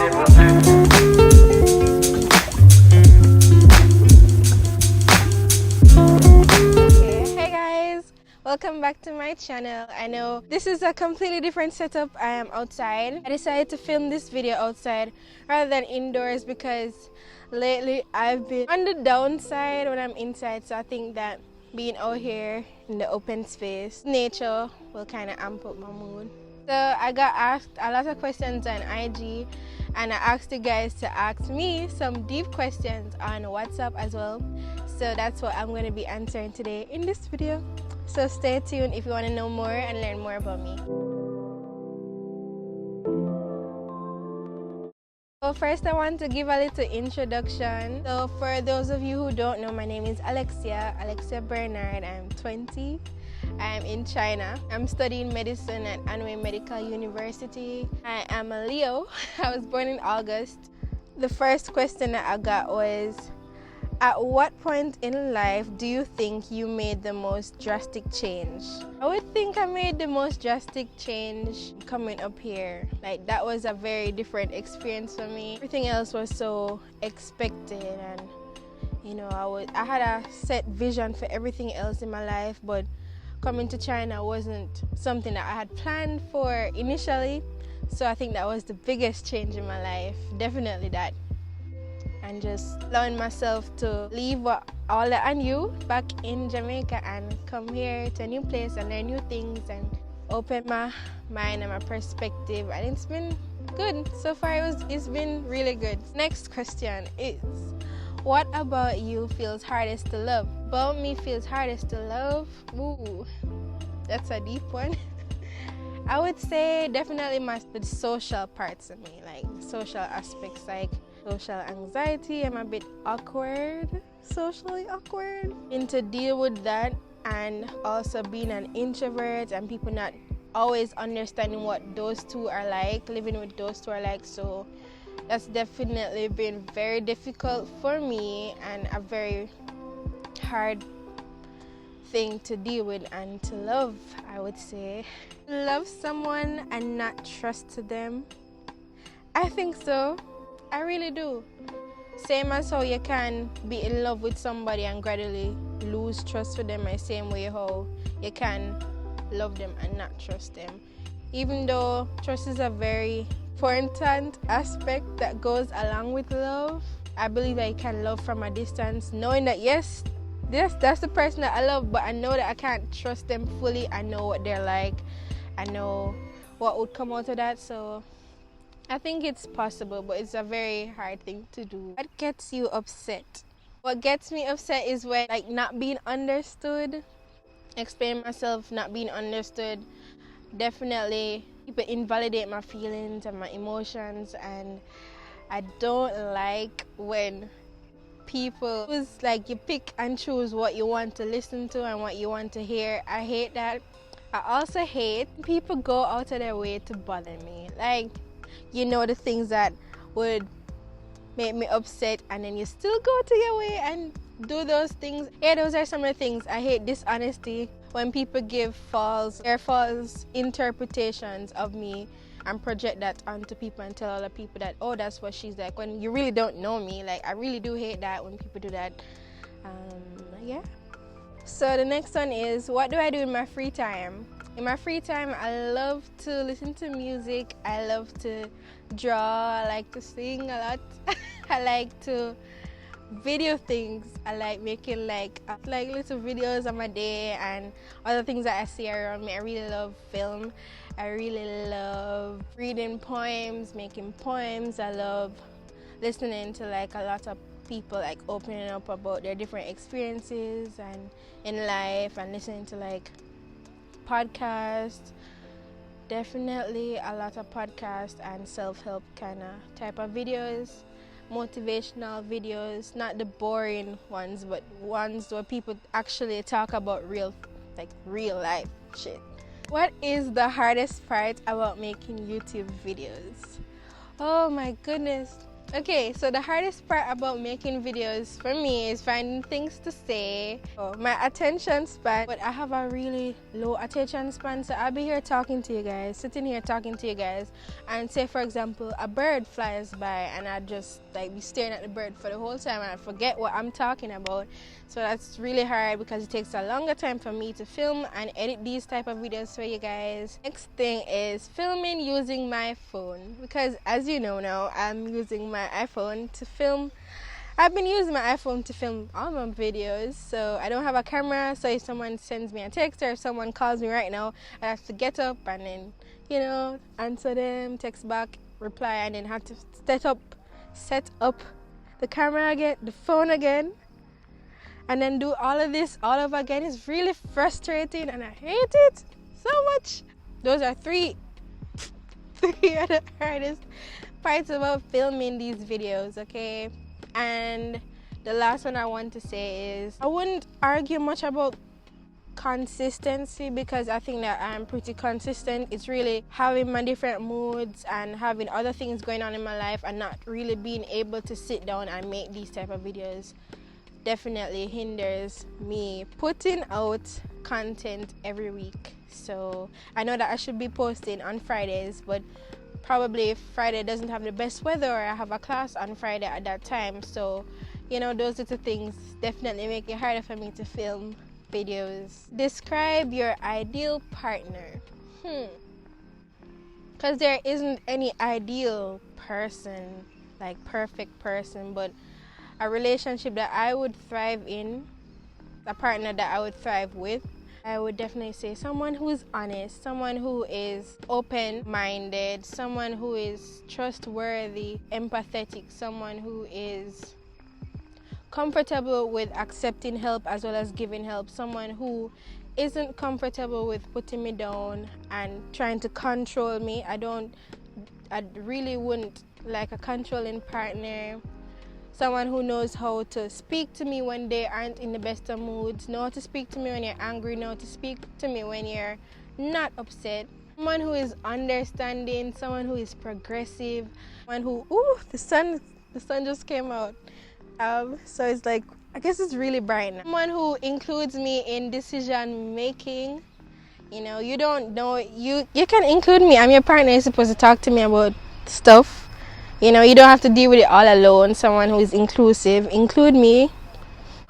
Welcome back to my channel. I know this is a completely different setup. I am outside. I decided to film this video outside rather than indoors because lately I've been on the downside when I'm inside, so I think that being out here in the open space, nature, will kind of amp up my mood. So I got asked a lot of questions on IG, and I asked you guys to ask me some deep questions on WhatsApp as well. So that's what I'm going to be answering today in this video. So stay tuned if you want to know more and learn more about me. So first I want to give a little introduction. So for those of you who don't know, my name is Alexia Bernard. I'm 20. I'm in China. I'm studying medicine at Anhui Medical University. I am a Leo. I was born in August. The first question that I got was, at what point in life do you think you made the most drastic change? I would think I made the most drastic change coming up here. Like, that was a very different experience for me. Everything else was so expected, and you know, I had a set vision for everything else in my life, but coming to China wasn't something that I had planned for initially. So I think that was the biggest change in my life, definitely that. And just allowing myself to leave all that I knew back in Jamaica and come here to a new place and learn new things and open my mind and my perspective, and it's been good. So far it's been really good. Next question is, what about you feels hardest to love? About me feels hardest to love? Ooh, that's a deep one. I would say definitely the social parts of me, like social aspects, like social anxiety. I'm a bit awkward, socially awkward, and to deal with that, and also being an introvert and people not always understanding what those two are like, living with those two are like. So that's definitely been very difficult for me and a very hard thing to deal with and to love, I would say. Love someone and not trust them? I think so. I really do. Same as how you can be in love with somebody and gradually lose trust for them, the same way how you can love them and not trust them. Even though trust is a very important aspect that goes along with love, I believe I can love from a distance, knowing that yes, that's the person that I love, but I know that I can't trust them fully. I know what they're like. I know what would come out of that. So I think it's possible, but it's a very hard thing to do. What gets you upset? What gets me upset is when, like, not being understood, explaining myself, not being understood. Definitely people invalidate my feelings and my emotions, and I don't like when people, it's like you pick and choose what you want to listen to and what you want to hear. I hate that. I also hate people go out of their way to bother me. Like, you know, the things that would make me upset, and then you still go to your way and do those things. Yeah, those are some of the things. I hate dishonesty, when people give false interpretations of me and project that onto people and tell other people that, oh, that's what she's like, when you really don't know me. Like, I really do hate that when people do that. Yeah. So the next one is, what do I do in my free time? In my free time, I love to listen to music. I love to draw. I like to sing a lot. I like to video things. I like making like little videos of my day and other things that I see around me. I really love film. I really love reading poems, making poems. I love listening to like a lot of people like opening up about their different experiences and in life, and listening to like podcasts. Definitely a lot of podcasts and self-help kind of type of videos, motivational videos, not the boring ones, but ones where people actually talk about real life shit. What is the hardest part about making YouTube videos? Oh my goodness. Okay, so the hardest part about making videos for me is finding things to say. Oh, my attention span, but I have a really low attention span, so I'll be here talking to you guys, sitting here talking to you guys, and say for example a bird flies by and I just like be staring at the bird for the whole time and I forget what I'm talking about. So that's really hard because it takes a longer time for me to film and edit these type of videos for you guys. Next thing is filming using my phone, because as you know now, I'm using my iPhone to film. I've been using my iPhone to film all my videos, so I don't have a camera, so if someone sends me a text or if someone calls me right now, I have to get up and then, you know, answer them, text back, reply, and then have to set up the camera again, the phone again, and then do all of this all over again. Is really frustrating and I hate it so much. Those are three of the hardest parts about filming these videos, okay? And the last one I want to say is I wouldn't argue much about consistency, because I think that I'm pretty consistent. It's really having my different moods and having other things going on in my life and not really being able to sit down and make these type of videos definitely hinders me putting out content every week. So I know that I should be posting on Fridays, but probably if Friday doesn't have the best weather or I have a class on Friday at that time, so you know, those little things definitely make it harder for me to film videos. Describe your ideal partner. Because there isn't any ideal person, like perfect person, but a relationship that I would thrive in, a partner that I would thrive with, I would definitely say someone who is honest, someone who is open-minded, someone who is trustworthy, empathetic, someone who is comfortable with accepting help as well as giving help, someone who isn't comfortable with putting me down and trying to control me. I really wouldn't like a controlling partner. Someone who knows how to speak to me when they aren't in the best of moods, know how to speak to me when you're angry, know how to speak to me when you're not upset. Someone who is understanding, someone who is progressive, someone who, the sun just came out. So it's like, I guess it's really bright now. Someone who includes me in decision making. You know, you don't know, you can include me. I'm your partner, you're supposed to talk to me about stuff. You know, you don't have to deal with it all alone. Someone who is inclusive. Include me.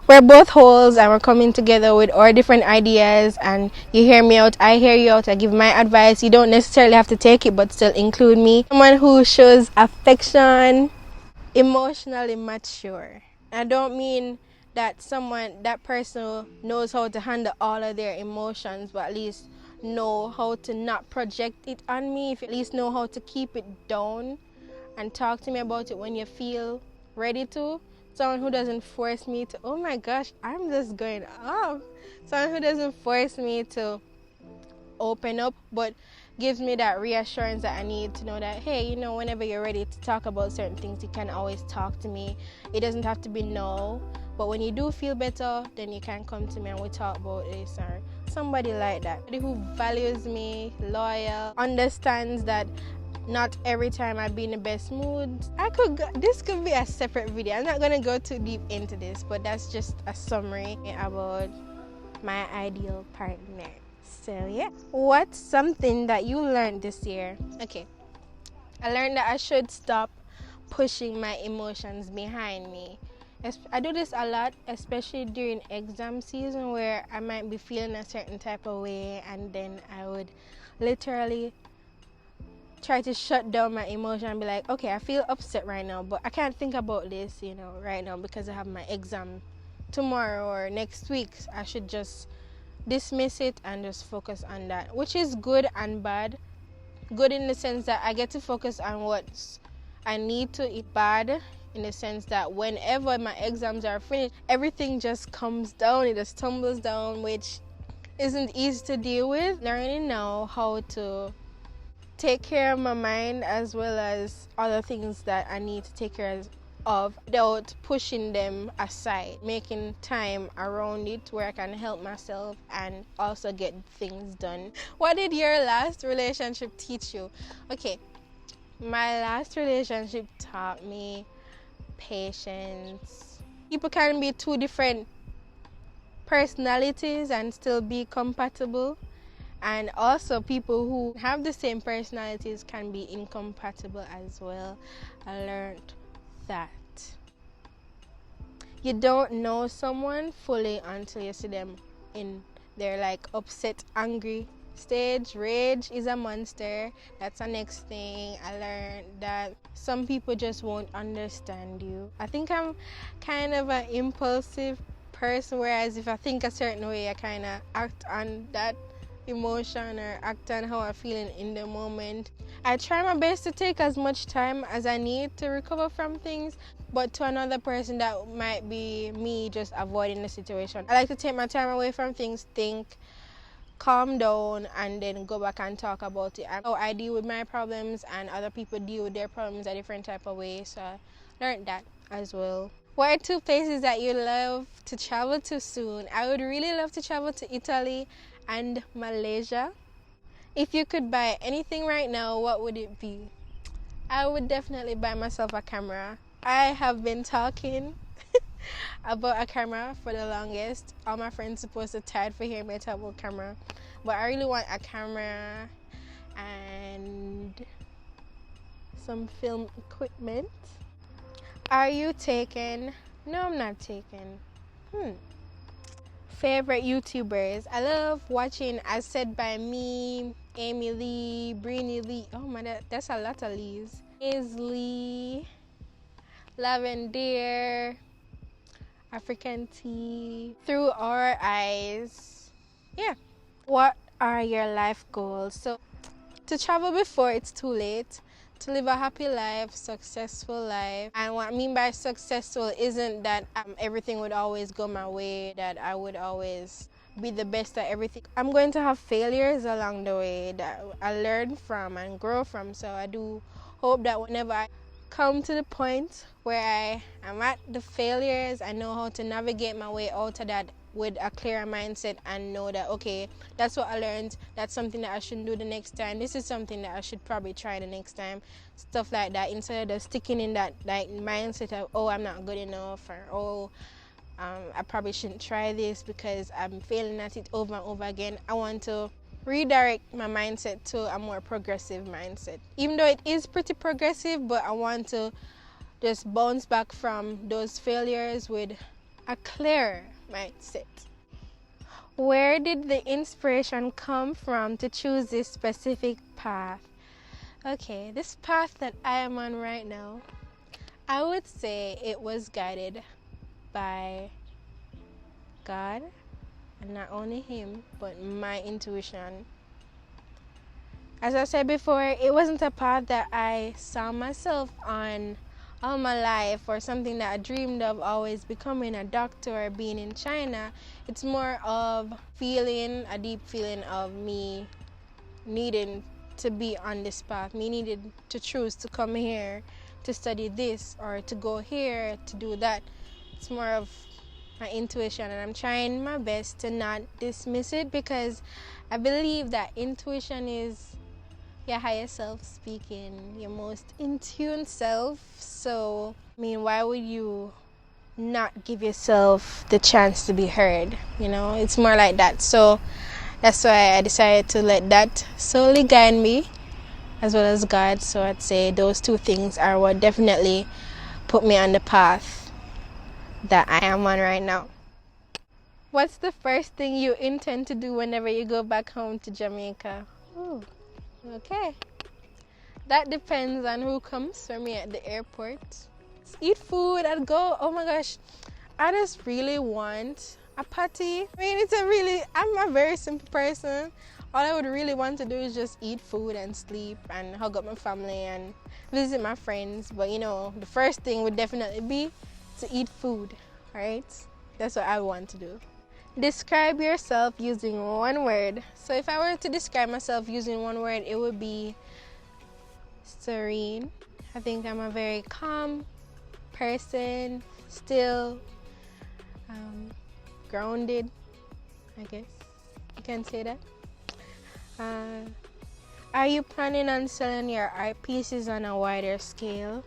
We're both wholes and we're coming together with our different ideas, and you hear me out, I hear you out, I give my advice. You don't necessarily have to take it, but still include me. Someone who shows affection, emotionally mature. I don't mean that that person knows how to handle all of their emotions, but at least know how to not project it on me. If you at least know how to keep it down and talk to me about it when you feel ready to. Someone who doesn't force me to, oh my gosh, I'm just going off. Someone who doesn't force me to open up, but gives me that reassurance that I need to know that, hey, you know, whenever you're ready to talk about certain things, you can always talk to me. It doesn't have to be no, but when you do feel better, then you can come to me and we talk about this. Or somebody like that, somebody who values me, loyal, understands that not every time I be in the best mood. This could be a separate video. I'm not gonna go too deep into this, but that's just a summary about my ideal partner. So yeah, what's something that you learned this year? Okay, I learned that I should stop pushing my emotions behind me. I do this a lot, especially during exam season, where I might be feeling a certain type of way, and then I would literally try to shut down my emotion and be like, okay, I feel upset right now, but I can't think about this, you know, right now because I have my exam tomorrow or next week. I should just dismiss it and just focus on that, which is good and bad. Good in the sense that I get to focus on what I need to eat. Bad in the sense that whenever my exams are finished, everything just comes down, it just tumbles down, which isn't easy to deal with. Learning now how to take care of my mind as well as other things that I need to take care of without pushing them aside, making time around it where I can help myself and also get things done. What did your last relationship teach you? Okay, my last relationship taught me patience. People can be two different personalities and still be compatible. And also people who have the same personalities can be incompatible as well. I learned that. You don't know someone fully until you see them in their like upset, angry stage. Rage is a monster. That's the next thing I learned, that some people just won't understand you. I think I'm kind of an impulsive person, whereas if I think a certain way, I kind of act on that emotion or act on how I'm feeling in the moment. I try my best to take as much time as I need to recover from things, but to another person that might be me just avoiding the situation. I like to take my time away from things, think, calm down, and then go back and talk about it. And how I deal with my problems and other people deal with their problems a different type of way. So I learned that as well. What are two places that you love to travel to soon? I would really love to travel to Italy and Malaysia. If you could buy anything right now, what would it be? I would definitely buy myself a camera. I have been talking about a camera for the longest. All my friends supposed to tired for hearing me talk about camera, but I really want a camera and some film equipment. Are you taken? No, I'm not taken. Favorite YouTubers? I love watching As Said By Me, Amy Lee, Brini Lee. Oh my, that's a lot of Lees. Lee, Lavender, African Tea, Through Our Eyes. Yeah. What are your life goals? So, to travel before it's too late, to live a happy life, successful life. And what I mean by successful isn't that everything would always go my way, that I would always be the best at everything. I'm going to have failures along the way that I learn from and grow from. So I do hope that whenever I come to the point where I am at the failures, I know how to navigate my way out of that with a clearer mindset and know that, okay, that's what I learned, that's something that I shouldn't do the next time, this is something that I should probably try the next time, stuff like that, instead of just sticking in that like mindset of, oh, I'm not good enough, or oh, I probably shouldn't try this because I'm failing at it over and over again. I want to redirect my mindset to a more progressive mindset, even though it is pretty progressive, but I want to just bounce back from those failures with a clearer mindset. Where did the inspiration come from to choose this specific path? Okay, this path that I am on right now, I would say it was guided by God, and not only Him, but my intuition. As I said before, it wasn't a path that I saw myself on all my life, or something that I dreamed of always becoming a doctor or being in China. It's more of a deep feeling of me needing to be on this path, me needed to choose to come here to study this or to go here to do that. It's more of my intuition, and I'm trying my best to not dismiss it, because I believe that intuition is your higher self speaking, your most in tune self. So, I mean, why would you not give yourself the chance to be heard? You know, it's more like that. So that's why I decided to let that solely guide me, as well as God. So I'd say those two things are what definitely put me on the path that I am on right now. What's the first thing you intend to do whenever you go back home to Jamaica? Ooh. Okay, that depends on who comes for me at the airport. Eat food, I'd go, oh my gosh, I just really want a party. I mean, I'm a very simple person. All I would really want to do is just eat food and sleep and hug up my family and visit my friends. But you know, the first thing would definitely be to eat food, right? That's what I want to do. Describe yourself using one word. So if I were to describe myself using one word, it would be serene. I think I'm a very calm person, still grounded, I guess you can say that. Are you planning on selling your art pieces on a wider scale?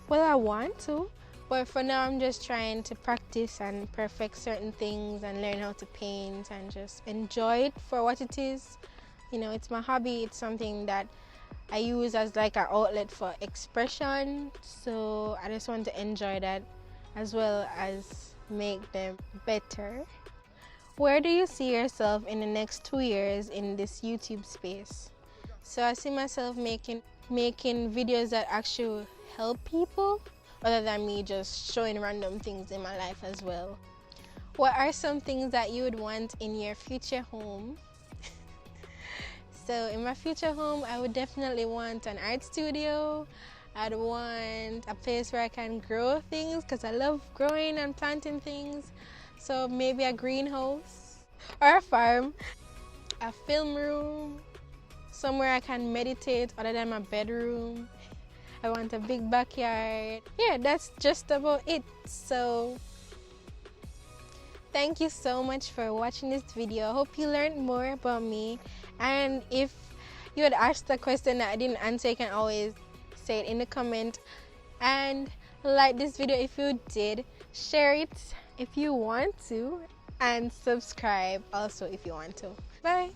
Well, I want to, But for now, I'm just trying to practice and perfect certain things and learn how to paint and just enjoy it for what it is. You know, it's my hobby. It's something that I use as like an outlet for expression. So I just want to enjoy that as well as make them better. Where do you see yourself in the next 2 years in this YouTube space? So I see myself making videos that actually help people, other than me just showing random things in my life as well. What are some things that you would want in your future home? So in my future home, I would definitely want an art studio. I'd want a place where I can grow things because I love growing and planting things. So maybe a greenhouse or a farm, a film room, somewhere I can meditate other than my bedroom. I want a big backyard. Yeah, that's just about it. So thank you so much for watching this video. I hope you learned more about me. And if you had asked a question that I didn't answer, you can always say it in the comment. And like this video if you did, share it if you want to, and subscribe also if you want to. Bye.